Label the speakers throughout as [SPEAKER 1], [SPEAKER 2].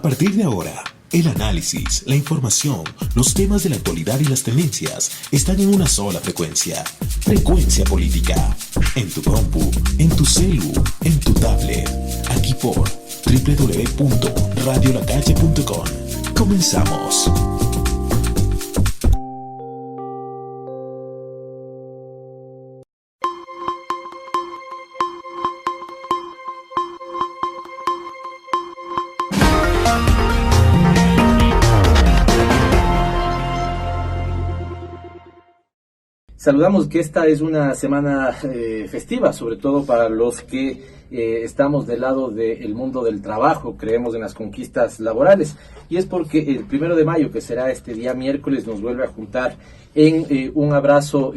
[SPEAKER 1] A partir de ahora, el análisis, la información, los temas de la actualidad y las tendencias están en una sola frecuencia. Frecuencia Política. En tu compu, en tu celu, en tu tablet. Aquí por www.radiolacalle.com. Comenzamos.
[SPEAKER 2] Saludamos que esta es una semana festiva, sobre todo para los que estamos del lado del mundo del trabajo, creemos en las conquistas laborales, y es porque el 1 de mayo, que será este día miércoles, nos vuelve a juntar en un abrazo,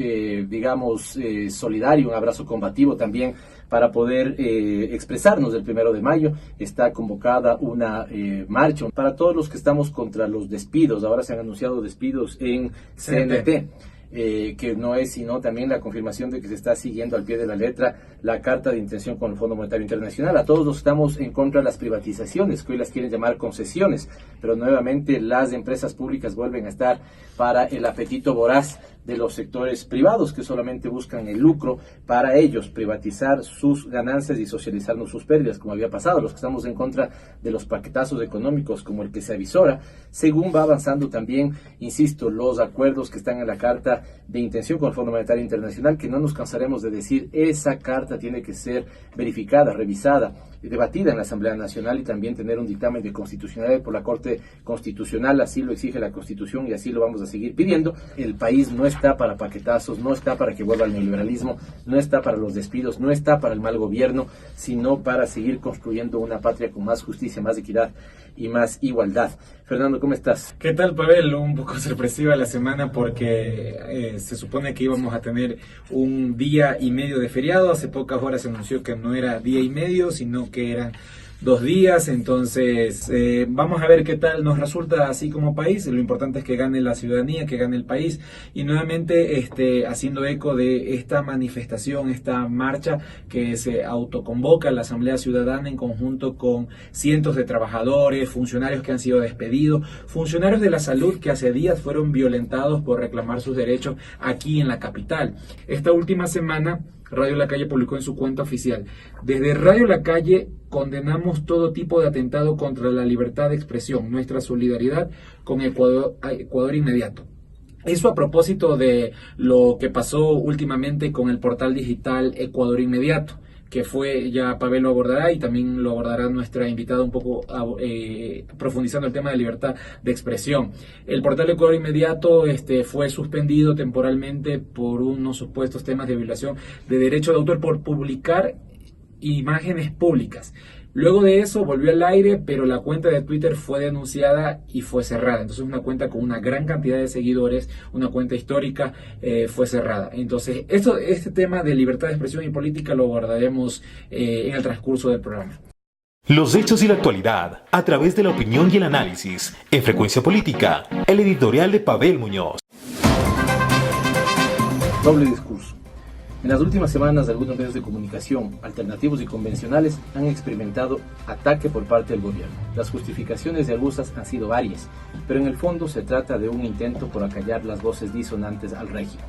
[SPEAKER 2] solidario, un abrazo combativo también, para poder expresarnos del 1 de mayo. Está convocada una marcha para todos los que estamos contra los despidos. Ahora se han anunciado despidos en CNT. Que no es sino también la confirmación de que se está siguiendo al pie de la letra la carta de intención con el Fondo Monetario Internacional. A todos los que estamos en contra de las privatizaciones, que hoy las quieren llamar concesiones, pero nuevamente las empresas públicas vuelven a estar para el apetito voraz de los sectores privados, que solamente buscan el lucro para ellos, privatizar sus ganancias y socializarnos sus pérdidas, como había pasado. Los que estamos en contra de los paquetazos económicos, como el que se avisora, según va avanzando también, insisto, los acuerdos que están en la carta de intención con el Fondo Monetario Internacional, que no nos cansaremos de decir, esa carta tiene que ser verificada, revisada, debatida en la Asamblea Nacional y también tener un dictamen de constitucionalidad por la Corte Constitucional. Así lo exige la Constitución y así lo vamos a seguir pidiendo. El país no está para paquetazos, no está para que vuelva el neoliberalismo, no está para los despidos, no está para el mal gobierno, sino para seguir construyendo una patria con más justicia, más equidad y más igualdad. Fernando, ¿cómo estás?
[SPEAKER 3] ¿Qué tal, Pavel? Un poco sorpresiva la semana porque se supone que íbamos a tener un día y medio de feriado. Hace pocas horas se anunció que no era día y medio, sino que eran 2 días. Entonces vamos a ver qué tal nos resulta así como país. Lo importante es que gane la ciudadanía, que gane el país, y nuevamente haciendo eco de esta manifestación, esta marcha que se autoconvoca la Asamblea Ciudadana en conjunto con cientos de trabajadores, funcionarios que han sido despedidos, funcionarios de la salud que hace días fueron violentados por reclamar sus derechos aquí en la capital. Esta última semana Radio La Calle publicó en su cuenta oficial: desde Radio La Calle condenamos todo tipo de atentado contra la libertad de expresión, nuestra solidaridad con Ecuador inmediato. Eso a propósito de lo que pasó últimamente con el portal digital Ecuador Inmediato, que fue, ya Pavel lo abordará y también lo abordará nuestra invitada un poco profundizando el tema de libertad de expresión. El portal Ecuador Inmediato fue suspendido temporalmente por unos supuestos temas de violación de derecho de autor por publicar imágenes públicas. Luego de eso volvió al aire, pero la cuenta de Twitter fue denunciada y fue cerrada. Entonces una cuenta con una gran cantidad de seguidores, una cuenta histórica, fue cerrada. Entonces este tema de libertad de expresión y política lo abordaremos en el transcurso del programa.
[SPEAKER 1] Los hechos y la actualidad a través de la opinión y el análisis. En Frecuencia Política, el editorial de Pavel Muñoz.
[SPEAKER 2] Doble discurso. En las últimas semanas, algunos medios de comunicación, alternativos y convencionales, han experimentado ataque por parte del gobierno. Las justificaciones de algunas han sido varias, pero en el fondo se trata de un intento por acallar las voces disonantes al régimen.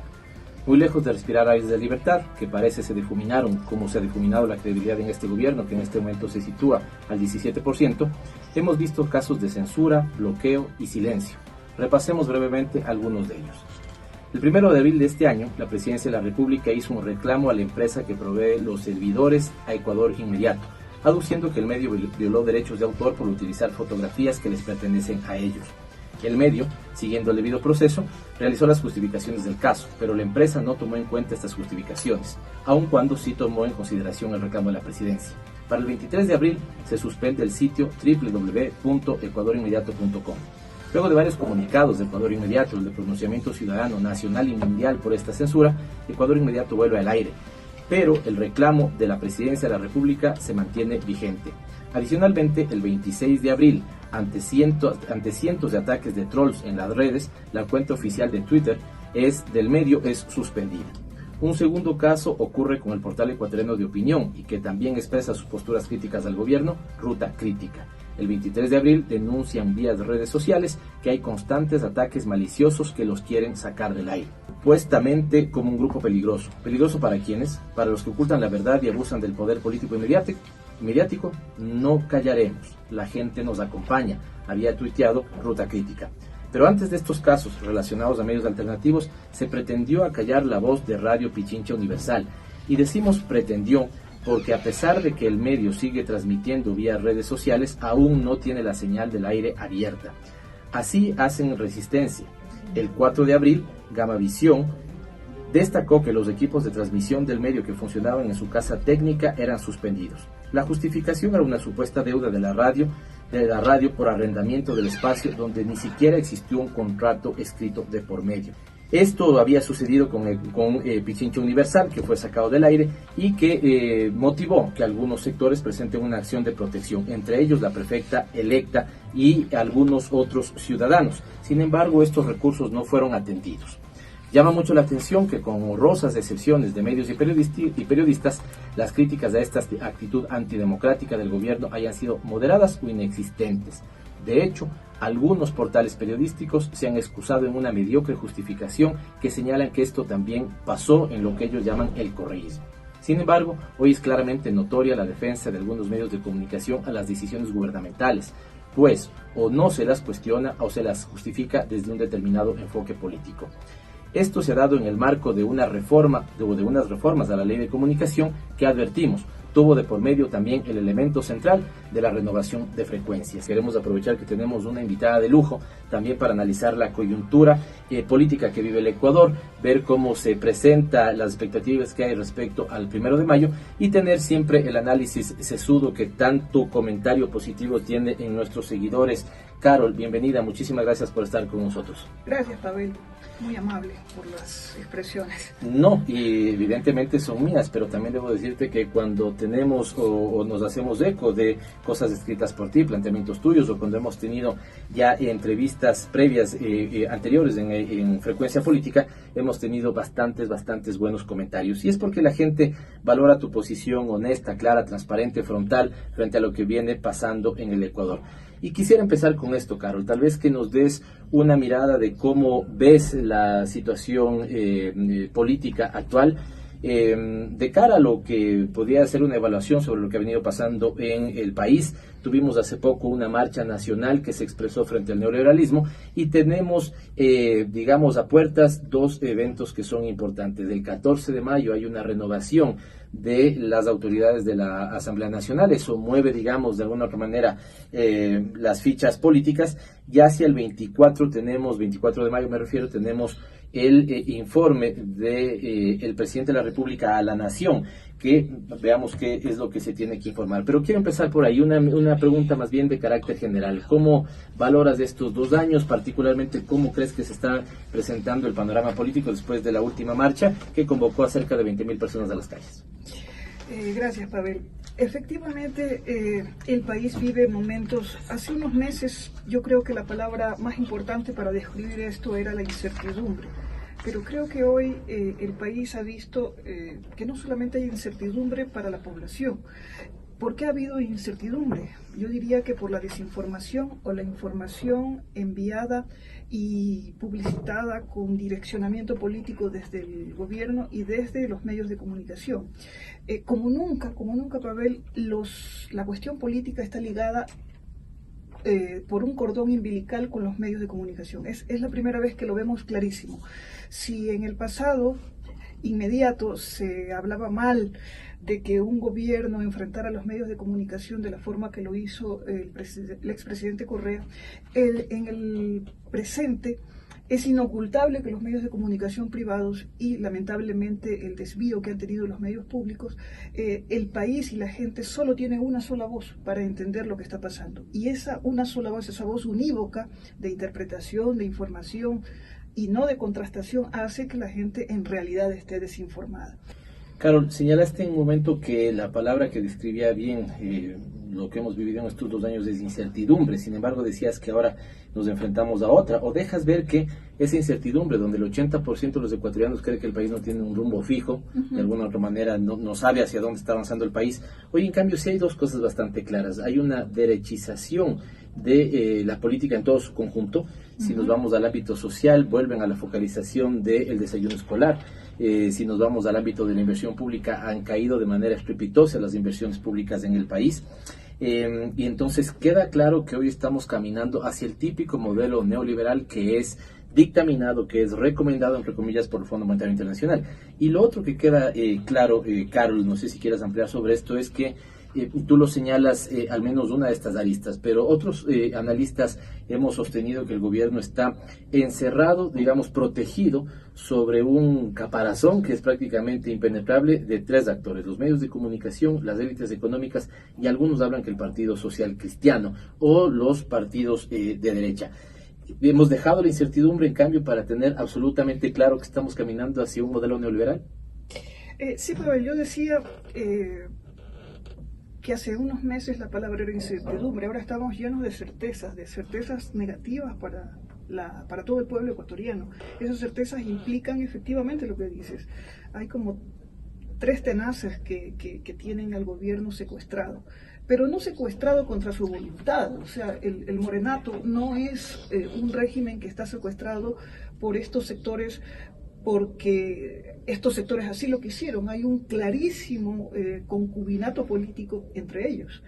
[SPEAKER 2] Muy lejos de respirar aires de libertad, que parece se difuminaron, como se ha difuminado la credibilidad en este gobierno, que en este momento se sitúa al 17%, hemos visto casos de censura, bloqueo y silencio. Repasemos brevemente algunos de ellos. El 1 de abril de este año, la Presidencia de la República hizo un reclamo a la empresa que provee los servidores a Ecuador Inmediato, aduciendo que el medio violó derechos de autor por utilizar fotografías que les pertenecen a ellos. El medio, siguiendo el debido proceso, realizó las justificaciones del caso, pero la empresa no tomó en cuenta estas justificaciones, aun cuando sí tomó en consideración el reclamo de la Presidencia. Para el 23 de abril se suspende el sitio www.ecuadorinmediato.com. Luego de varios comunicados de Ecuador Inmediato, el de pronunciamiento ciudadano nacional y mundial por esta censura, Ecuador Inmediato vuelve al aire, pero el reclamo de la Presidencia de la República se mantiene vigente. Adicionalmente, el 26 de abril, ante cientos de ataques de trolls en las redes, la cuenta oficial de Twitter del medio es suspendida. Un segundo caso ocurre con el portal ecuatoriano de opinión y que también expresa sus posturas críticas al gobierno, Ruta Crítica. El 23 de abril denuncian vía redes sociales que hay constantes ataques maliciosos que los quieren sacar del aire, supuestamente como un grupo peligroso. ¿Peligroso para quiénes? Para los que ocultan la verdad y abusan del poder político mediático. No callaremos, la gente nos acompaña, había tuiteado Ruta Crítica. Pero antes de estos casos relacionados a medios alternativos, se pretendió acallar la voz de Radio Pichincha Universal. Y decimos pretendió porque a pesar de que el medio sigue transmitiendo vía redes sociales, aún no tiene la señal del aire abierta. Así hacen resistencia. El 4 de abril, Gamavisión destacó que los equipos de transmisión del medio que funcionaban en su casa técnica eran suspendidos. La justificación era una supuesta deuda de la radio por arrendamiento del espacio donde ni siquiera existió un contrato escrito de por medio. Esto había sucedido con Pichincha Universal, que fue sacado del aire y que motivó que algunos sectores presenten una acción de protección, entre ellos la prefecta electa y algunos otros ciudadanos. Sin embargo, estos recursos no fueron atendidos. Llama mucho la atención que con honrosas excepciones de medios y periodistas, las críticas a esta actitud antidemocrática del gobierno hayan sido moderadas o inexistentes. De hecho, algunos portales periodísticos se han excusado en una mediocre justificación que señalan que esto también pasó en lo que ellos llaman el correísmo. Sin embargo, hoy es claramente notoria la defensa de algunos medios de comunicación a las decisiones gubernamentales, pues o no se las cuestiona o se las justifica desde un determinado enfoque político. Esto se ha dado en el marco de una reforma o de unas reformas a la ley de comunicación que advertimos tuvo de por medio también el elemento central de la renovación de frecuencias. Queremos aprovechar que tenemos una invitada de lujo también para analizar la coyuntura política que vive el Ecuador, ver cómo se presentan las expectativas que hay respecto al 1 de mayo y tener siempre el análisis sesudo que tanto comentario positivo tiene en nuestros seguidores. Carol, bienvenida, muchísimas gracias por estar con nosotros.
[SPEAKER 4] Gracias, Pavel. Muy amable por las expresiones.
[SPEAKER 2] No, y evidentemente son mías, pero también debo decirte que cuando tenemos o nos hacemos eco de cosas escritas por ti, planteamientos tuyos, o cuando hemos tenido ya entrevistas previas anteriores en Frecuencia Política, hemos tenido bastantes buenos comentarios. Y es porque la gente valora tu posición honesta, clara, transparente, frontal, frente a lo que viene pasando en el Ecuador. Y quisiera empezar con esto, Carol, tal vez que nos des una mirada de cómo ves la situación política actual de cara a lo que podría ser una evaluación sobre lo que ha venido pasando en el país. Tuvimos hace poco una marcha nacional que se expresó frente al neoliberalismo y tenemos, digamos, a puertas dos eventos que son importantes. El 14 de mayo hay una renovación de las autoridades de la Asamblea Nacional. Eso mueve, digamos, de alguna otra manera las fichas políticas. Ya hacia el 24 de mayo me refiero, tenemos el informe del presidente de la República a la Nación, que veamos qué es lo que se tiene que informar. Pero quiero empezar por ahí, una pregunta más bien de carácter general. ¿Cómo valoras estos 2 años, particularmente cómo crees que se está presentando el panorama político después de la última marcha que convocó a cerca de 20.000 personas a las calles?
[SPEAKER 4] Gracias, Pavel. Efectivamente, el país vive momentos, hace unos meses yo creo que la palabra más importante para describir esto era la incertidumbre, pero creo que hoy el país ha visto que no solamente hay incertidumbre para la población. ¿Por qué ha habido incertidumbre? Yo diría que por la desinformación o la información enviada y publicitada con direccionamiento político desde el gobierno y desde los medios de comunicación. Como nunca, Pavel, la cuestión política está ligada por un cordón umbilical con los medios de comunicación. Es la primera vez que lo vemos clarísimo. Si en el pasado inmediato se hablaba mal de que un gobierno enfrentara a los medios de comunicación de la forma que lo hizo el expresidente Correa, en el presente es inocultable que los medios de comunicación privados y lamentablemente el desvío que han tenido los medios públicos, el país y la gente solo tienen una sola voz para entender lo que está pasando. Y esa una sola voz, esa voz unívoca de interpretación, de información y no de contrastación, hace que la gente en realidad esté desinformada.
[SPEAKER 2] Carol, señalaste en un momento que la palabra que describía bien lo que hemos vivido en estos 2 años es incertidumbre. Sin embargo, decías que ahora nos enfrentamos a otra, o dejas ver que esa incertidumbre, donde el 80% de los ecuatorianos cree que el país no tiene un rumbo fijo, de alguna otra manera no sabe hacia dónde está avanzando el país. Hoy, en cambio, sí hay dos cosas bastante claras. Hay una derechización de la política en todo su conjunto. Si nos vamos al ámbito social, vuelven a la focalización del desayuno escolar. Si nos vamos al ámbito de la inversión pública, han caído de manera estrepitosa las inversiones públicas en el país. Y entonces queda claro que hoy estamos caminando hacia el típico modelo neoliberal que es dictaminado, que es recomendado, entre comillas, por el Fondo Monetario Internacional. Y lo otro que queda claro, Carol, no sé si quieras ampliar sobre esto, es que tú lo señalas, al menos una de estas aristas, pero otros analistas hemos sostenido que el gobierno está encerrado, digamos, protegido sobre un caparazón que es prácticamente impenetrable de 3 actores: los medios de comunicación, las élites económicas y algunos hablan que el Partido Social Cristiano o los partidos de derecha. Hemos dejado la incertidumbre, en cambio, para tener absolutamente claro que estamos caminando hacia un modelo neoliberal.
[SPEAKER 4] Sí, Pavel, yo decía que hace unos meses la palabra era incertidumbre. Ahora estamos llenos de certezas negativas para todo el pueblo ecuatoriano. Esas certezas implican efectivamente lo que dices. Hay como 3 tenaces que tienen al gobierno secuestrado, pero no secuestrado contra su voluntad. O sea, el morenato no es un régimen que está secuestrado por estos sectores porque estos sectores así lo quisieron. Hay un clarísimo concubinato político entre ellos.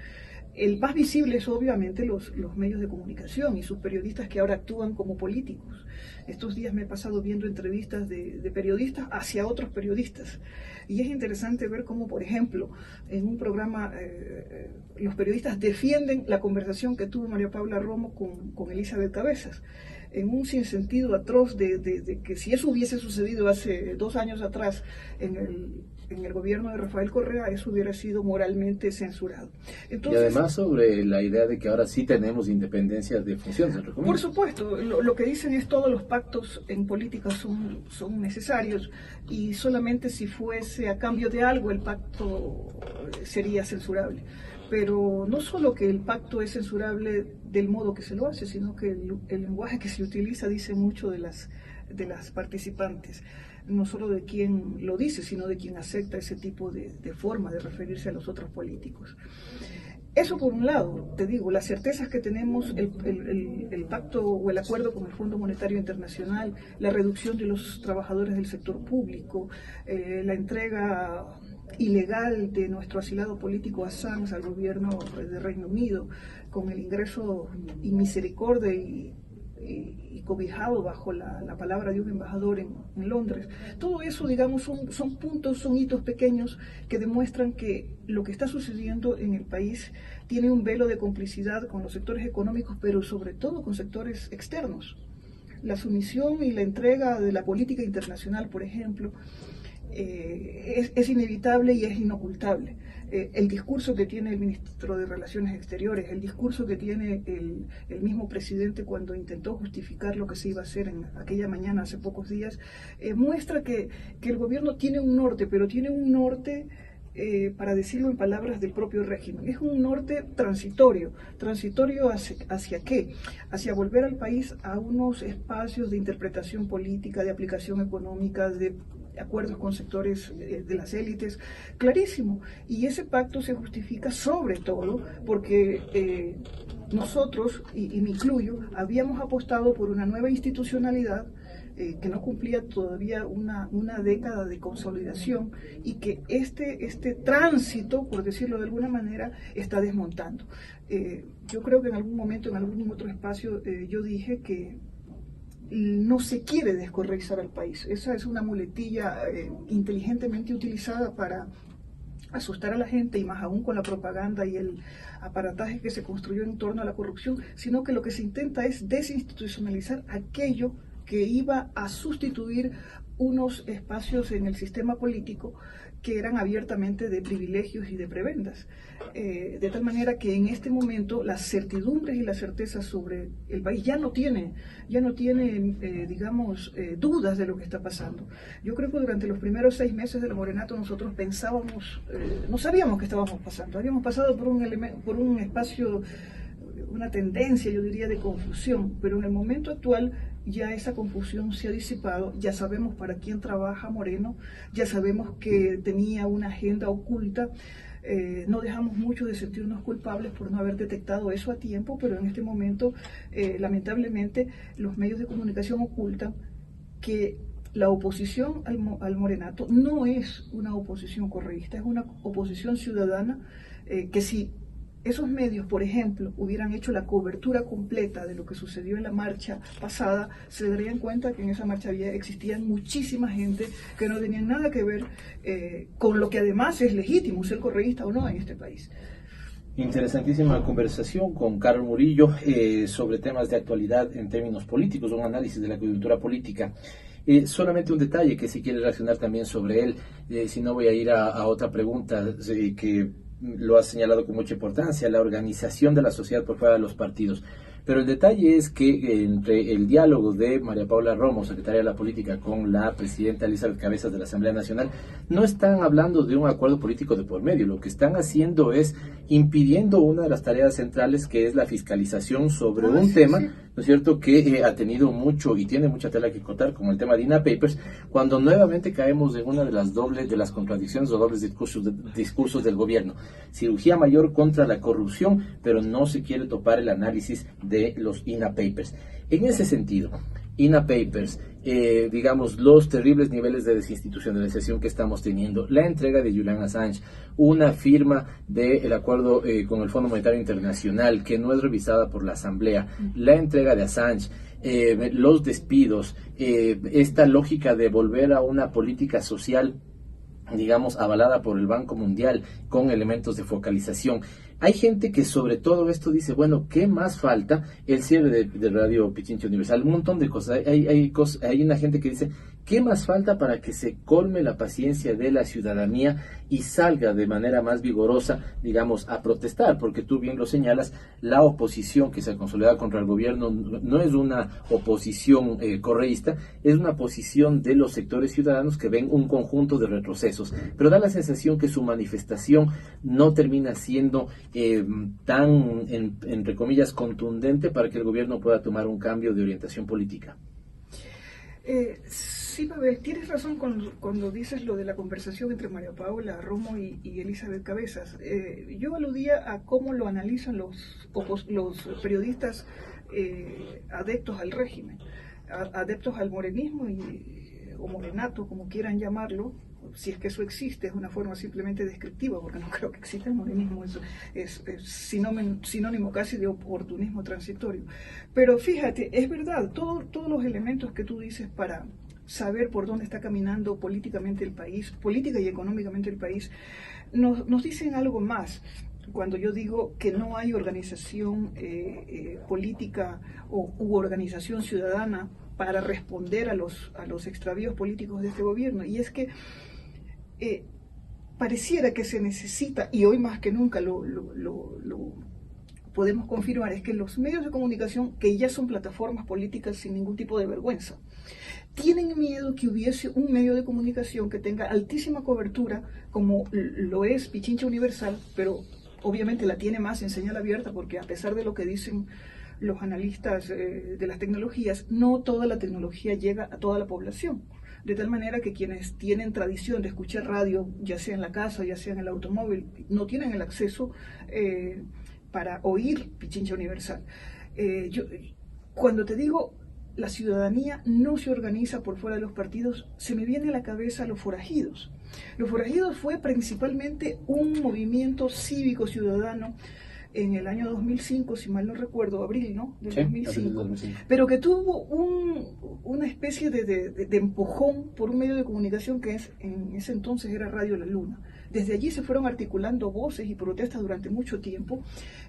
[SPEAKER 4] El más visible es obviamente los medios de comunicación y sus periodistas que ahora actúan como políticos. Estos días me he pasado viendo entrevistas de periodistas hacia otros periodistas. Y es interesante ver cómo, por ejemplo, en un programa los periodistas defienden la conversación que tuvo María Paula Romo con Elizabeth Cabezas, en un sinsentido atroz de que si eso hubiese sucedido hace 2 años atrás en el gobierno de Rafael Correa, eso hubiera sido moralmente censurado. Entonces,
[SPEAKER 2] y además sobre la idea de que ahora sí tenemos independencia de funciones.
[SPEAKER 4] Por supuesto, lo que dicen es todos los pactos en política son necesarios y solamente si fuese a cambio de algo el pacto sería censurable. Pero no solo que el pacto es censurable del modo que se lo hace, sino que el lenguaje que se utiliza dice mucho de las participantes, no solo de quien lo dice, sino de quien acepta ese tipo de forma de referirse a los otros políticos. Eso por un lado, te digo, las certezas que tenemos, el pacto o el acuerdo con el Fondo Monetario Internacional, la reducción de los trabajadores del sector público, la entrega ilegal de nuestro asilado político Assange al gobierno de Reino Unido, con el ingreso inmisericordia y cobijado bajo la palabra de un embajador en Londres. Todo eso, digamos, son puntos, son hitos pequeños que demuestran que lo que está sucediendo en el país tiene un velo de complicidad con los sectores económicos, pero sobre todo con sectores externos. La sumisión y la entrega de la política internacional, por ejemplo, es inevitable y es inocultable. El discurso que tiene el ministro de Relaciones Exteriores, el discurso que tiene el mismo presidente cuando intentó justificar lo que se iba a hacer en aquella mañana hace pocos días, muestra que el gobierno tiene un norte, pero tiene un norte, para decirlo en palabras del propio régimen, es un norte transitorio. ¿Transitorio hacia qué? Hacia volver al país a unos espacios de interpretación política, de aplicación económica, de acuerdos con sectores de las élites, clarísimo. Y ese pacto se justifica sobre todo porque nosotros, y me incluyo, habíamos apostado por una nueva institucionalidad que no cumplía todavía una década de consolidación y que este tránsito, por decirlo de alguna manera, está desmontando. Yo creo que en algún momento, en algún otro espacio, yo dije que no se quiere descorreizar al país. Esa es una muletilla inteligentemente utilizada para asustar a la gente, y más aún con la propaganda y el aparataje que se construyó en torno a la corrupción, sino que lo que se intenta es desinstitucionalizar aquello que iba a sustituir unos espacios en el sistema político que eran abiertamente de privilegios y de prebendas. De tal manera que en este momento las certidumbres y las certezas sobre el país ya no tienen, digamos, dudas de lo que está pasando. Yo creo que durante los primeros 6 meses del morenato nosotros pensábamos, no sabíamos qué estábamos pasando, habíamos pasado por un espacio, una tendencia, yo diría, de confusión, pero en el momento actual ya esa confusión se ha disipado, ya sabemos para quién trabaja Moreno, ya sabemos que tenía una agenda oculta. No dejamos mucho de sentirnos culpables por no haber detectado eso a tiempo, pero en este momento, lamentablemente, los medios de comunicación ocultan que la oposición al morenato no es una oposición correísta, es una oposición ciudadana, que si esos medios, por ejemplo, hubieran hecho la cobertura completa de lo que sucedió en la marcha pasada, se darían cuenta que en esa marcha existía muchísima gente que no tenían nada que ver con lo que además es legítimo, ser correísta o no en este país.
[SPEAKER 2] Interesantísima conversación con Carol Murillo sobre temas de actualidad en términos políticos, un análisis de la coyuntura política. Solamente un detalle que si quiere reaccionar también sobre él, si no voy a ir a otra pregunta que lo has señalado con mucha importancia, la organización de la sociedad por fuera de los partidos. Pero el detalle es que entre el diálogo de María Paula Romo, secretaria de la Política, con la presidenta Elizabeth Cabezas de la Asamblea Nacional, no están hablando de un acuerdo político de por medio. Lo que están haciendo es impidiendo una de las tareas centrales, que es la fiscalización sobre un tema, ¿no es cierto?, que ha tenido mucho y tiene mucha tela que cortar, como el tema de INA Papers, cuando nuevamente caemos en una de las contradicciones o dobles discursos del gobierno. Cirugía mayor contra la corrupción, pero no se quiere topar el análisis de los INA Papers. En ese sentido, INA Papers, digamos, los terribles niveles de desinstitucionalización que estamos teniendo, la entrega de Julian Assange, una firma del acuerdo con el Fondo Monetario Internacional que no es revisada por la Asamblea, la entrega de Assange, los despidos, esta lógica de volver a una política social, digamos, avalada por el Banco Mundial con elementos de focalización. Hay gente que sobre todo esto dice, bueno, ¿qué más falta? El cierre de Radio Pichincha Universal, un montón de cosas. Hay una gente que dice, ¿qué más falta para que se colme la paciencia de la ciudadanía y salga de manera más vigorosa, digamos, a protestar? Porque tú bien lo señalas, la oposición que se ha consolidado contra el gobierno no es una oposición correísta, es una posición de los sectores ciudadanos que ven un conjunto de retrocesos, pero da la sensación que su manifestación no termina siendo tan, entre comillas, contundente para que el gobierno pueda tomar un cambio de orientación política.
[SPEAKER 4] Sí, Pavel, tienes razón cuando dices lo de la conversación entre María Paula Romo y Elizabeth Cabezas. Yo aludía a cómo lo analizan los periodistas adeptos al régimen, adeptos al morenismo o morenato, como quieran llamarlo. Si es que eso existe, es una forma simplemente descriptiva, porque no creo que exista el morenismo, eso es sinónimo casi de oportunismo transitorio. Pero fíjate, es verdad, todos los elementos que tú dices para saber por dónde está caminando políticamente el país, política y económicamente el país, nos dicen algo más. Cuando yo digo que no hay organización política u organización ciudadana para responder a los extravíos políticos de este gobierno, y es que pareciera que se necesita, y hoy más que nunca lo podemos confirmar, es que los medios de comunicación, que ya son plataformas políticas sin ningún tipo de vergüenza, tienen miedo que hubiese un medio de comunicación que tenga altísima cobertura, como lo es Pichincha Universal, pero obviamente la tiene más en señal abierta, porque a pesar de lo que dicen los analistas de las tecnologías, no toda la tecnología llega a toda la población. De tal manera que quienes tienen tradición de escuchar radio, ya sea en la casa, ya sea en el automóvil, no tienen el acceso para oír Pichincha Universal. Cuando te digo la ciudadanía no se organiza por fuera de los partidos, se me viene a la cabeza los forajidos. Los forajidos fue principalmente un movimiento cívico ciudadano en el año 2005, si mal no recuerdo, abril, ¿no? Del
[SPEAKER 2] sí,
[SPEAKER 4] 2005, pero que tuvo una especie de empujón por un medio de comunicación que en ese entonces era Radio La Luna. Desde allí se fueron articulando voces y protestas durante mucho tiempo,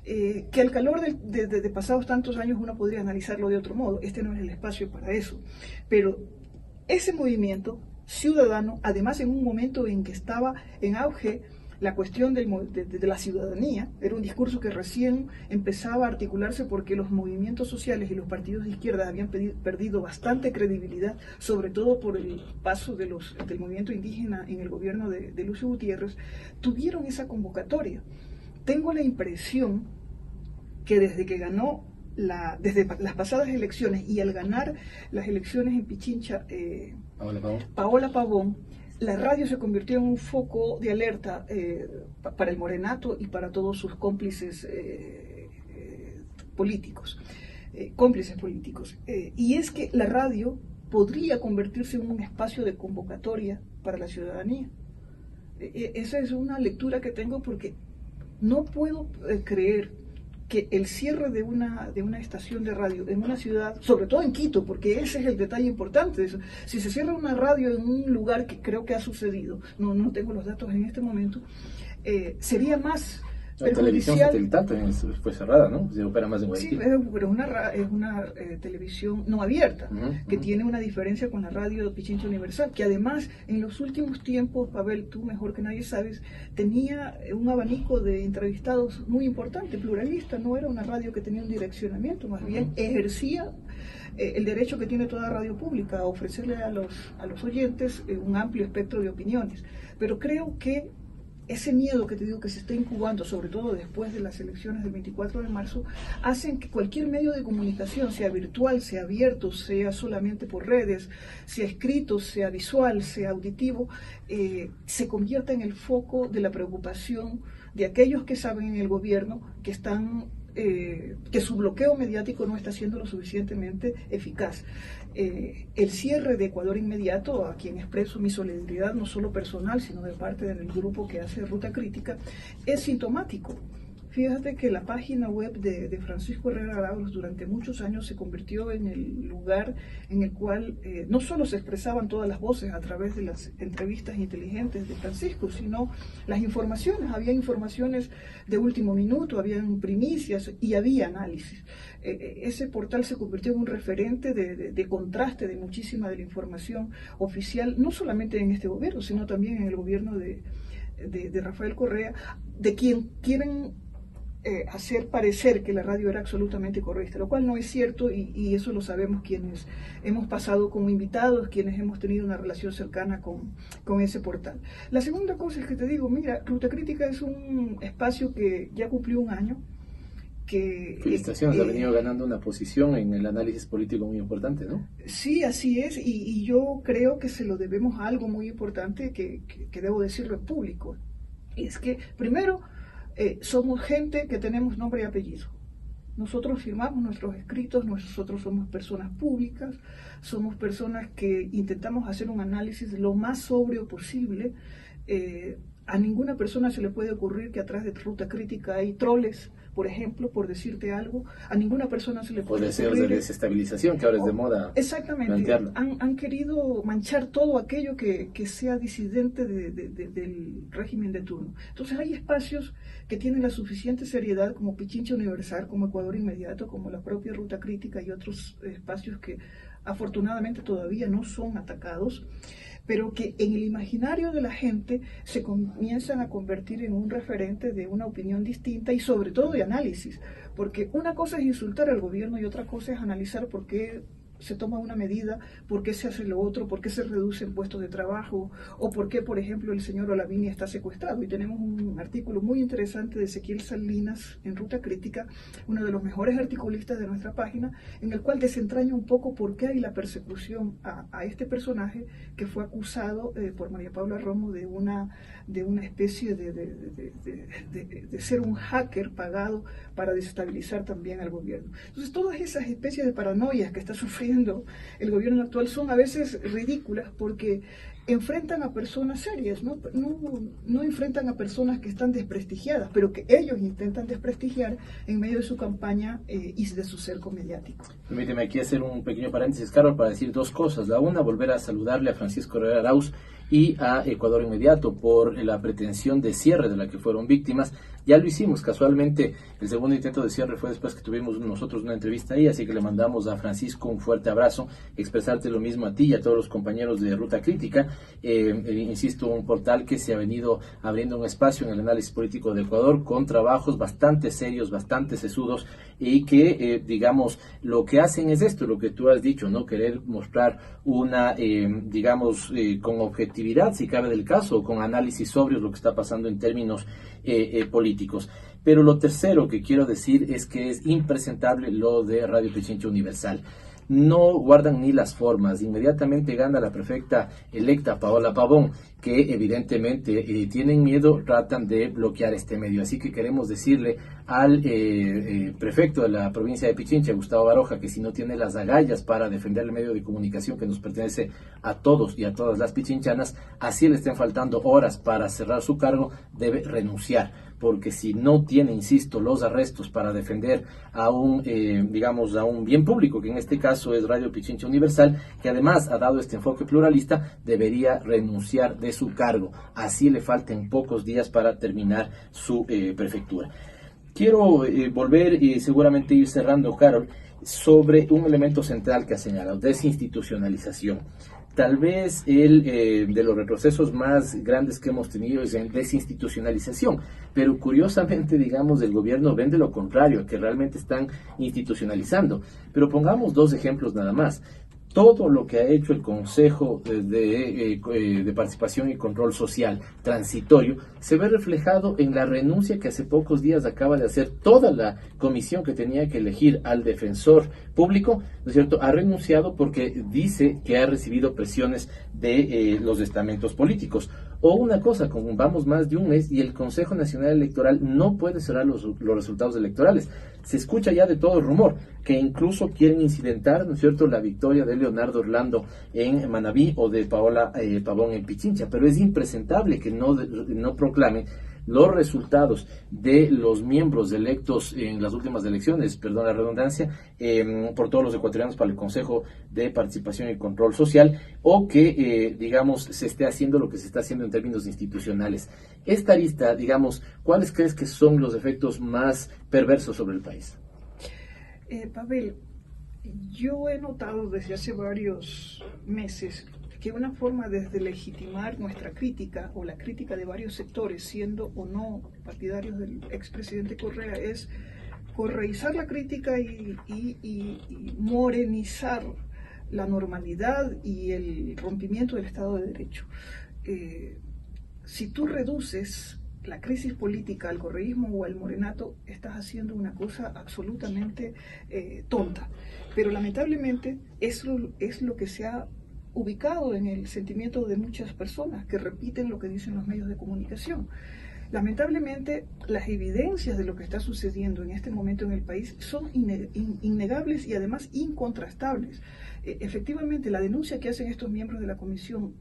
[SPEAKER 4] que al calor de pasados tantos años uno podría analizarlo de otro modo. Este no es el espacio para eso. Pero ese movimiento ciudadano, además en un momento en que estaba en auge la cuestión de la ciudadanía. Era un discurso que recién empezaba a articularse porque los movimientos sociales y los partidos de izquierda habían perdido bastante credibilidad, sobre todo por el paso del movimiento indígena en el gobierno de Lucio Gutiérrez. Tuvieron esa convocatoria. Tengo la impresión que desde que ganó desde las pasadas elecciones y al ganar las elecciones en Pichincha, Paola Pavón, la radio se convirtió en un foco de alerta para el morenato y para todos sus cómplices políticos. Y es que la radio podría convertirse en un espacio de convocatoria para la ciudadanía. Esa es una lectura que tengo, porque no puedo creer que el cierre de una estación de radio en una ciudad, sobre todo en Quito, porque ese es el detalle importante de eso. Si se cierra una radio en un lugar, que creo que ha sucedido, no tengo los datos en este momento, sería más
[SPEAKER 2] la televisión satelital también fue cerrada, ¿no? Se opera más en Guayaquil.
[SPEAKER 4] Sí, pero es una televisión no abierta, que tiene una diferencia con la radio Pichincha Universal, que además en los últimos tiempos, Pavel, tú mejor que nadie sabes, tenía un abanico de entrevistados muy importante, pluralista. No era una radio que tenía un direccionamiento, más bien ejercía el derecho que tiene toda radio pública a ofrecerle a los oyentes un amplio espectro de opiniones. Pero creo que ese miedo que te digo que se está incubando, sobre todo después de las elecciones del 24 de marzo, hacen que cualquier medio de comunicación, sea virtual, sea abierto, sea solamente por redes, sea escrito, sea visual, sea auditivo, se convierta en el foco de la preocupación de aquellos que saben en el gobierno que su bloqueo mediático no está siendo lo suficientemente eficaz. El cierre de Ecuador Inmediato, a quien expreso mi solidaridad no solo personal, sino de parte del grupo que hace Ruta Crítica, es sintomático. Fíjate que la página web de Francisco Herrera Arauz durante muchos años se convirtió en el lugar en el cual no solo se expresaban todas las voces a través de las entrevistas inteligentes de Francisco, sino las informaciones. Había informaciones de último minuto, habían primicias y había análisis. Ese portal se convirtió en un referente de contraste de muchísima de la información oficial, no solamente en este gobierno, sino también en el gobierno de Rafael Correa, de quien quieren hacer parecer que la radio era absolutamente correcta, lo cual no es cierto, y eso lo sabemos quienes hemos pasado como invitados, quienes hemos tenido una relación cercana con ese portal. La segunda cosa es que te digo, mira, Ruta Crítica es un espacio que ya cumplió un año,
[SPEAKER 2] Felicitaciones, ha venido ganando una posición en el análisis político muy importante, ¿no?
[SPEAKER 4] Sí, así es, y yo creo que se lo debemos a algo muy importante que debo decirlo en público. Es que, primero, somos gente que tenemos nombre y apellido. Nosotros firmamos nuestros escritos, nosotros somos personas públicas, somos personas que intentamos hacer un análisis lo más sobrio posible. A ninguna persona se le puede ocurrir que atrás de Ruta Crítica hay troles, por ejemplo, por decirte algo. A ninguna persona se le puede ocurrir...
[SPEAKER 2] O deseos de desestabilización, que ahora es de moda.
[SPEAKER 4] Exactamente. Han querido manchar todo aquello que sea disidente del régimen de turno. Entonces hay espacios que tienen la suficiente seriedad, como Pichincha Universal, como Ecuador Inmediato, como la propia Ruta Crítica y otros espacios que afortunadamente todavía no son atacados, pero que en el imaginario de la gente se comienzan a convertir en un referente de una opinión distinta y sobre todo de análisis, porque una cosa es insultar al gobierno y otra cosa es analizar por qué se toma una medida, por qué se hace lo otro, por qué se reducen puestos de trabajo, o por qué, por ejemplo, el señor Olavini está secuestrado. Y tenemos un artículo muy interesante de Ezequiel Salinas en Ruta Crítica, uno de los mejores articulistas de nuestra página, en el cual desentraña un poco por qué hay la persecución a este personaje que fue acusado por María Paula Romo de una especie de ser un hacker pagado para desestabilizar también al gobierno. Entonces, todas esas especies de paranoias que está sufriendo el gobierno actual son a veces ridículas, porque enfrentan a personas serias, no enfrentan a personas que están desprestigiadas, pero que ellos intentan desprestigiar en medio de su campaña y de su cerco mediático.
[SPEAKER 2] Permíteme aquí hacer un pequeño paréntesis, Carol, para decir dos cosas. La una, volver a saludarle a Francisco Herrera Arauz y a Ecuador Inmediato por la pretensión de cierre de la que fueron víctimas, Ya lo hicimos, casualmente el segundo intento de cierre fue después que tuvimos nosotros una entrevista ahí, así que le mandamos a Francisco un fuerte abrazo, expresarte lo mismo a ti y a todos los compañeros de Ruta Crítica. Insisto, un portal que se ha venido abriendo un espacio en el análisis político de Ecuador con trabajos bastante serios, bastante sesudos, y que, digamos, lo que hacen es esto, lo que tú has dicho, ¿no? Querer mostrar una, con objetividad, si cabe del caso, con análisis sobrios lo que está pasando en términos políticos. Pero lo tercero que quiero decir es que es impresentable lo de Radio Pichincha Universal. No guardan ni las formas. Inmediatamente gana la prefecta electa Paola Pavón, que evidentemente tienen miedo, tratan de bloquear este medio. Así que queremos decirle al prefecto de la provincia de Pichincha, Gustavo Baroja, que si no tiene las agallas para defender el medio de comunicación que nos pertenece a todos y a todas las pichinchanas, así le estén faltando horas para cerrar su cargo, debe renunciar. Porque si no tiene, insisto, los arrestos para defender a un bien público, que en este caso es Radio Pichincha Universal, que además ha dado este enfoque pluralista, debería renunciar de su cargo. Así le falten pocos días para terminar su prefectura. Quiero volver y seguramente ir cerrando, Carol, sobre un elemento central que ha señalado: desinstitucionalización. Tal vez de los retrocesos más grandes que hemos tenido es en desinstitucionalización, pero curiosamente, digamos, el gobierno vende lo contrario, que realmente están institucionalizando. Pero pongamos dos ejemplos nada más. Todo lo que ha hecho el Consejo de Participación y Control Social transitorio se ve reflejado en la renuncia que hace pocos días acaba de hacer toda la comisión que tenía que elegir al defensor público, ¿no es cierto? Ha renunciado porque dice que ha recibido presiones de los estamentos políticos. O una cosa, como vamos más de un mes y el Consejo Nacional Electoral no puede cerrar los resultados electorales. Se escucha ya de todo el rumor, que incluso quieren incidentar, ¿no es cierto?, la victoria de Leonardo Orlando en Manabí o de Paola Pavón en Pichincha, pero es impresentable que no proclamen los resultados de los miembros electos en las últimas elecciones, perdón la redundancia, por todos los ecuatorianos para el Consejo de Participación y Control Social, o que, se esté haciendo lo que se está haciendo en términos institucionales. Esta lista, ¿cuáles crees que son los efectos más perversos sobre el país?
[SPEAKER 4] Pavel, yo he notado desde hace varios meses que una forma de deslegitimar nuestra crítica o la crítica de varios sectores, siendo o no partidarios del expresidente Correa, es correizar la crítica y morenizar la normalidad y el rompimiento del Estado de Derecho. Si tú reduces la crisis política al correísmo o al morenato, estás haciendo una cosa absolutamente tonta. Pero lamentablemente eso es lo que se ha ubicado en el sentimiento de muchas personas que repiten lo que dicen los medios de comunicación. Lamentablemente, las evidencias de lo que está sucediendo en este momento en el país son innegables y además incontrastables. Efectivamente, la denuncia que hacen estos miembros de la comisión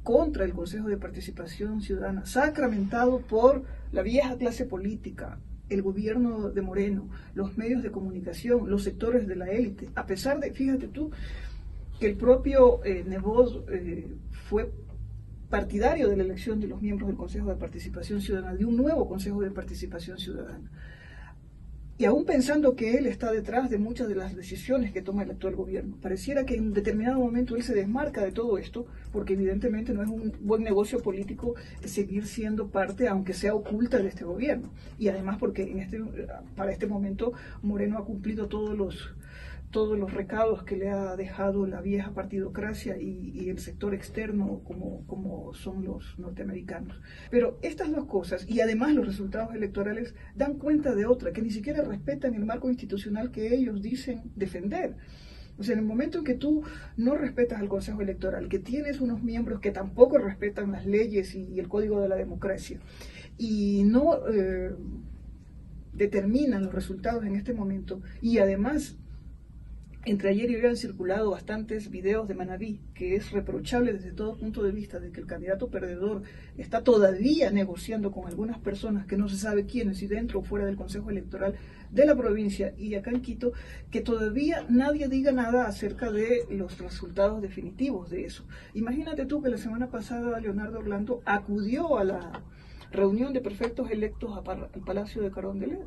[SPEAKER 4] contra el Consejo de Participación Ciudadana, sacramentado por la vieja clase política, el gobierno de Moreno, los medios de comunicación, los sectores de la élite, a pesar de, fíjate tú, que el propio Nebot fue partidario de la elección de los miembros del Consejo de Participación Ciudadana, de un nuevo Consejo de Participación Ciudadana. Y aún pensando que él está detrás de muchas de las decisiones que toma el actual gobierno, pareciera que en determinado momento él se desmarca de todo esto, porque evidentemente no es un buen negocio político seguir siendo parte, aunque sea oculta, de este gobierno. Y además porque para este momento Moreno ha cumplido todos los recados que le ha dejado la vieja partidocracia y el sector externo como son los norteamericanos. Pero estas dos cosas, y además los resultados electorales, dan cuenta de otra, que ni siquiera respetan el marco institucional que ellos dicen defender. O sea, en el momento en que tú no respetas al Consejo Electoral, que tienes unos miembros que tampoco respetan las leyes y el código de la democracia, y no determinan los resultados en este momento, y además entre ayer y hoy han circulado bastantes videos de Manabí, que es reprochable desde todo punto de vista de que el candidato perdedor está todavía negociando con algunas personas que no se sabe quiénes, si dentro o fuera del Consejo Electoral de la provincia y acá en Quito, que todavía nadie diga nada acerca de los resultados definitivos de eso. Imagínate tú que la semana pasada Leonardo Orlando acudió a reunión de prefectos electos al Palacio de Carondelet.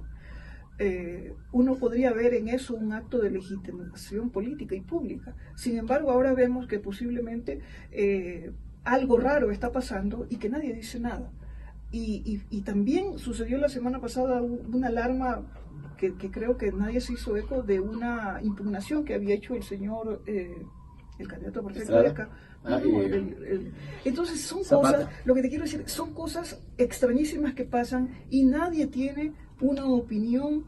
[SPEAKER 4] Uno podría ver en eso un acto de legitimación política y pública. Sin embargo, ahora vemos que posiblemente algo raro está pasando y que nadie dice nada. Y también sucedió la semana pasada una alarma que creo que nadie se hizo eco de una impugnación que había hecho el señor, el candidato a prefecto de acá. Entonces son cosas, lo que te quiero decir, son cosas extrañísimas que pasan y nadie tiene una opinión,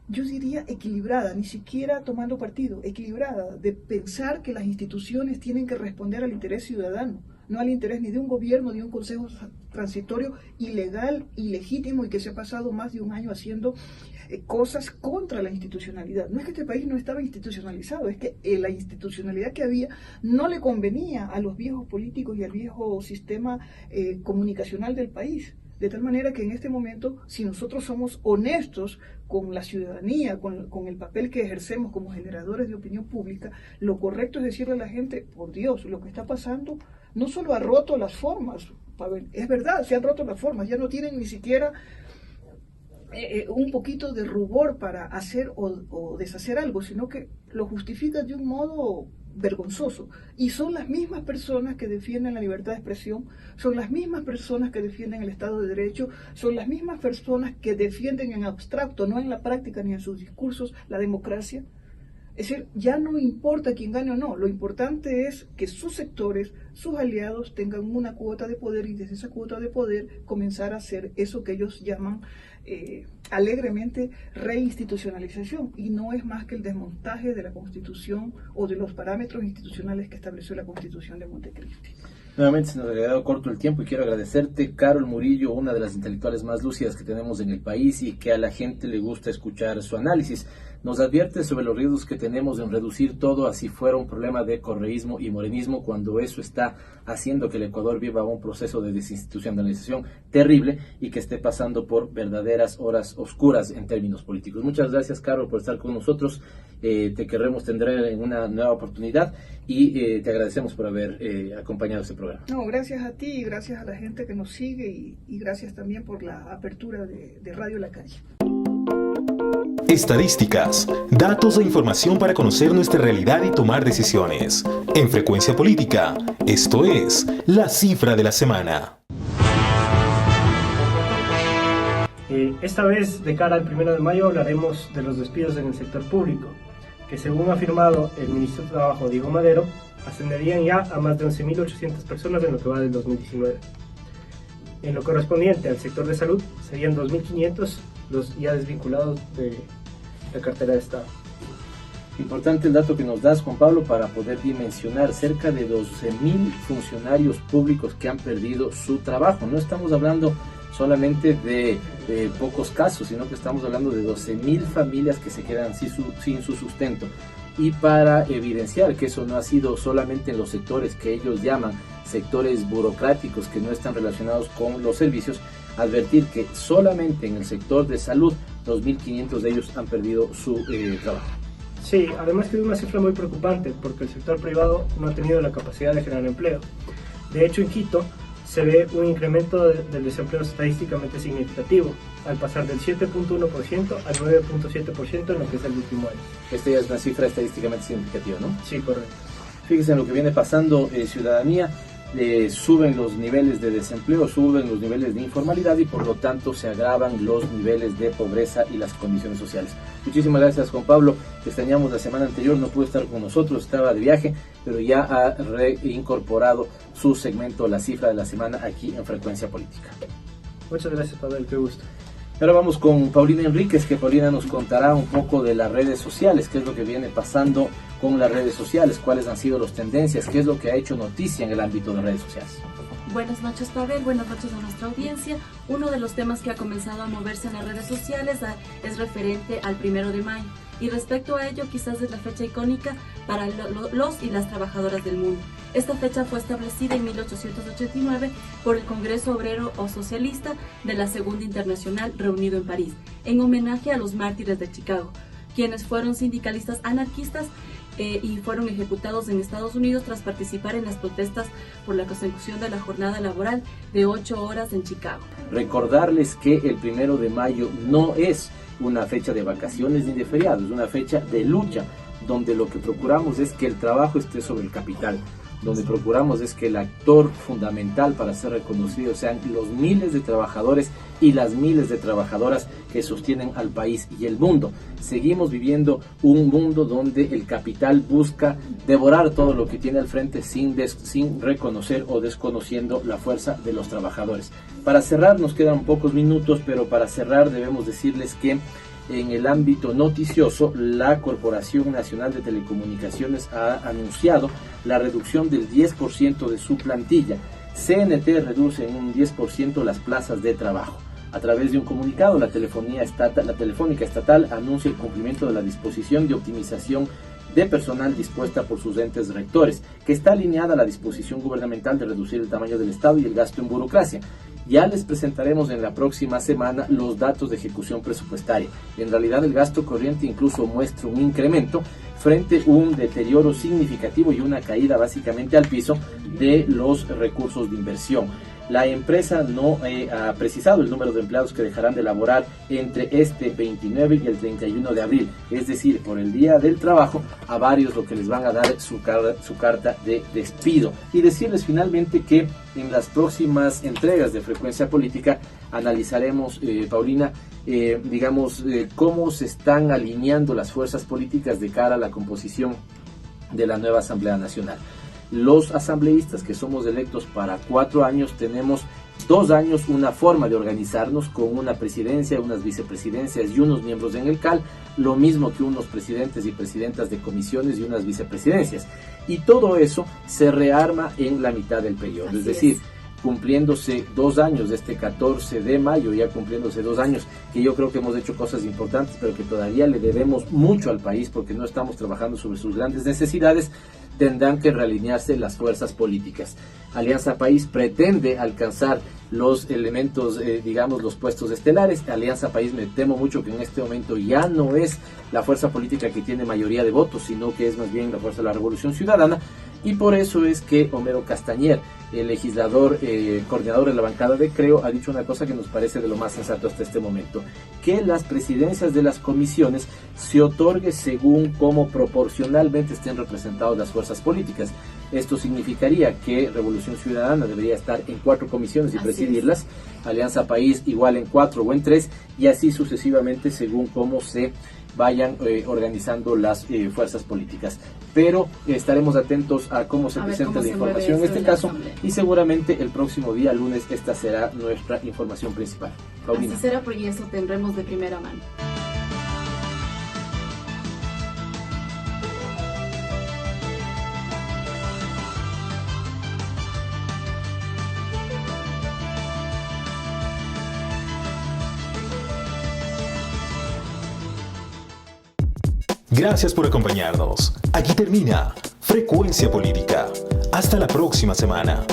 [SPEAKER 4] yo diría equilibrada, ni siquiera tomando partido, equilibrada, de pensar que las instituciones tienen que responder al interés ciudadano, no al interés ni de un gobierno, ni de un consejo transitorio ilegal, ilegítimo y que se ha pasado más de un año haciendo cosas contra la institucionalidad. No es que este país no estaba institucionalizado, es que la institucionalidad que había no le convenía a los viejos políticos y al viejo sistema comunicacional del país. De tal manera que en este momento, si nosotros somos honestos con la ciudadanía, con el papel que ejercemos como generadores de opinión pública, lo correcto es decirle a la gente, por Dios, lo que está pasando no solo ha roto las formas, Pavel, es verdad, se han roto las formas, ya no tienen ni siquiera un poquito de rubor para hacer o deshacer algo, sino que lo justifican de un modo vergonzoso. Y son las mismas personas que defienden la libertad de expresión, son las mismas personas que defienden el Estado de Derecho, son las mismas personas que defienden en abstracto, no en la práctica ni en sus discursos, la democracia. Es decir, ya no importa quién gane o no, lo importante es que sus sectores, sus aliados tengan una cuota de poder y desde esa cuota de poder comenzar a hacer eso que ellos llaman alegremente reinstitucionalización, y no es más que el desmontaje de la Constitución o de los parámetros institucionales que estableció la Constitución de Montecristi.
[SPEAKER 2] Nuevamente se nos ha quedado corto el tiempo y quiero agradecerte, Carol Murillo, una de las intelectuales más lúcidas que tenemos en el país y que a la gente le gusta escuchar su análisis. Nos advierte sobre los riesgos que tenemos en reducir todo a si fuera un problema de correísmo y morenismo, cuando eso está haciendo que el Ecuador viva un proceso de desinstitucionalización terrible y que esté pasando por verdaderas horas oscuras en términos políticos. Muchas gracias, Carol, por estar con nosotros. Te querremos tener en una nueva oportunidad y te agradecemos por haber acompañado este programa.
[SPEAKER 4] No, gracias a ti y gracias a la gente que nos sigue y gracias también por la apertura de Radio La Calle.
[SPEAKER 1] Estadísticas, datos e información para conocer nuestra realidad y tomar decisiones. En Frecuencia Política, esto es La Cifra de la Semana.
[SPEAKER 5] Esta vez, de cara al 1 de mayo, hablaremos de los despidos en el sector público, que según ha afirmado el ministro de Trabajo, Diego Madero, ascenderían ya a más de 11.800 personas en lo que va del 2019. En lo correspondiente al sector de salud, serían 2.500 los ya desvinculados de la cartera de Estado.
[SPEAKER 2] Importante el dato que nos das, Juan Pablo, para poder dimensionar cerca de 12.000 funcionarios públicos que han perdido su trabajo. No estamos hablando solamente de pocos casos, sino que estamos hablando de 12.000 familias que se quedan sin su sustento. Y para evidenciar que eso no ha sido solamente en los sectores que ellos llaman sectores burocráticos que no están relacionados con los servicios, advertir que solamente en el sector de salud 2.500 de ellos han perdido su trabajo.
[SPEAKER 5] Sí, además que es una cifra muy preocupante porque el sector privado no ha tenido la capacidad de generar empleo. De hecho, en Quito se ve un incremento del desempleo estadísticamente significativo, al pasar del 7.1% al 9.7% en lo que es el último año.
[SPEAKER 2] Esta ya es una cifra estadísticamente significativa, ¿no?
[SPEAKER 5] Sí, correcto.
[SPEAKER 2] Fíjense en lo que viene pasando, ciudadanía. Suben los niveles de desempleo, suben los niveles de informalidad y por lo tanto se agravan los niveles de pobreza y las condiciones sociales. Muchísimas gracias, Juan Pablo. Te extrañamos la semana anterior, no pudo estar con nosotros, estaba de viaje, pero ya ha reincorporado su segmento La Cifra de la Semana aquí en Frecuencia Política.
[SPEAKER 5] Muchas gracias, Pavel, qué gusto.
[SPEAKER 2] Ahora vamos con Paulina Enríquez, que Paulina nos contará un poco de las redes sociales, qué es lo que viene pasando con las redes sociales, cuáles han sido las tendencias, qué es lo que ha hecho noticia en el ámbito de redes sociales.
[SPEAKER 6] Buenas noches, Pavel, buenas noches a nuestra audiencia. Uno de los temas que ha comenzado a moverse en las redes sociales es referente al 1 de mayo. Y respecto a ello, quizás es la fecha icónica para los y las trabajadoras del mundo. Esta fecha fue establecida en 1889 por el Congreso Obrero o Socialista de la Segunda Internacional reunido en París, en homenaje a los mártires de Chicago. quienes fueron sindicalistas anarquistas y fueron ejecutados en Estados Unidos tras participar en las protestas por la consecución de la jornada laboral de 8 horas en Chicago.
[SPEAKER 2] Recordarles que el 1 de mayo no es una fecha de vacaciones ni de feriados, es una fecha de lucha, donde lo que procuramos es que el trabajo esté sobre el capital, donde procuramos es que el actor fundamental para ser reconocido sean los miles de trabajadores y las miles de trabajadoras que sostienen al país y el mundo. Seguimos viviendo un mundo donde el capital busca devorar todo lo que tiene al frente sin reconocer o desconociendo la fuerza de los trabajadores. Para cerrar, nos quedan pocos minutos, pero para cerrar debemos decirles que en el ámbito noticioso, la Corporación Nacional de Telecomunicaciones ha anunciado la reducción del 10% de su plantilla. CNT reduce en un 10% las plazas de trabajo. A través de un comunicado, la Telefónica Estatal anuncia el cumplimiento de la disposición de optimización de personal dispuesta por sus entes rectores, que está alineada a la disposición gubernamental de reducir el tamaño del Estado y el gasto en burocracia. Ya les presentaremos en la próxima semana los datos de ejecución presupuestaria. En realidad el gasto corriente incluso muestra un incremento frente a un deterioro significativo y una caída básicamente al piso de los recursos de inversión. La empresa no ha precisado el número de empleados que dejarán de laborar entre este 29 y el 31 de abril, es decir, por el Día del Trabajo, a varios lo que les van a dar su carta de despido. Y decirles finalmente que en las próximas entregas de Frecuencia Política analizaremos, Paulina, cómo se están alineando las fuerzas políticas de cara a la composición de la nueva Asamblea Nacional. Los asambleístas que somos electos para 4 años tenemos 2 años una forma de organizarnos con una presidencia, unas vicepresidencias y unos miembros en el CAL, lo mismo que unos presidentes y presidentas de comisiones y unas vicepresidencias. Y todo eso se rearma en la mitad del periodo, es decir, cumpliéndose 2 años, este 14 de mayo, ya cumpliéndose 2 años, que yo creo que hemos hecho cosas importantes, pero que todavía le debemos mucho al país porque no estamos trabajando sobre sus grandes necesidades. Tendrán que realinearse las fuerzas políticas. Alianza País pretende alcanzar los elementos, los puestos estelares. Alianza País, me temo mucho que en este momento ya no es la fuerza política que tiene mayoría de votos, sino que es más bien la fuerza de la Revolución Ciudadana. Y por eso es que Homero Castañer, el legislador, coordinador de la bancada de Creo, ha dicho una cosa que nos parece de lo más sensato hasta este momento: que las presidencias de las comisiones se otorguen según cómo proporcionalmente estén representadas las fuerzas políticas. Esto significaría que Revolución Ciudadana debería estar en 4 comisiones y presidirlas, Alianza País igual en 4 o en 3, y así sucesivamente según cómo se vayan organizando las fuerzas políticas. Pero estaremos atentos a cómo se presenta la información en este caso, y seguramente el próximo día, lunes, esta será nuestra información principal. Paulina.
[SPEAKER 6] Así será, porque eso tendremos de primera mano.
[SPEAKER 1] Gracias por acompañarnos. Aquí termina Frecuencia Política. Hasta la próxima semana.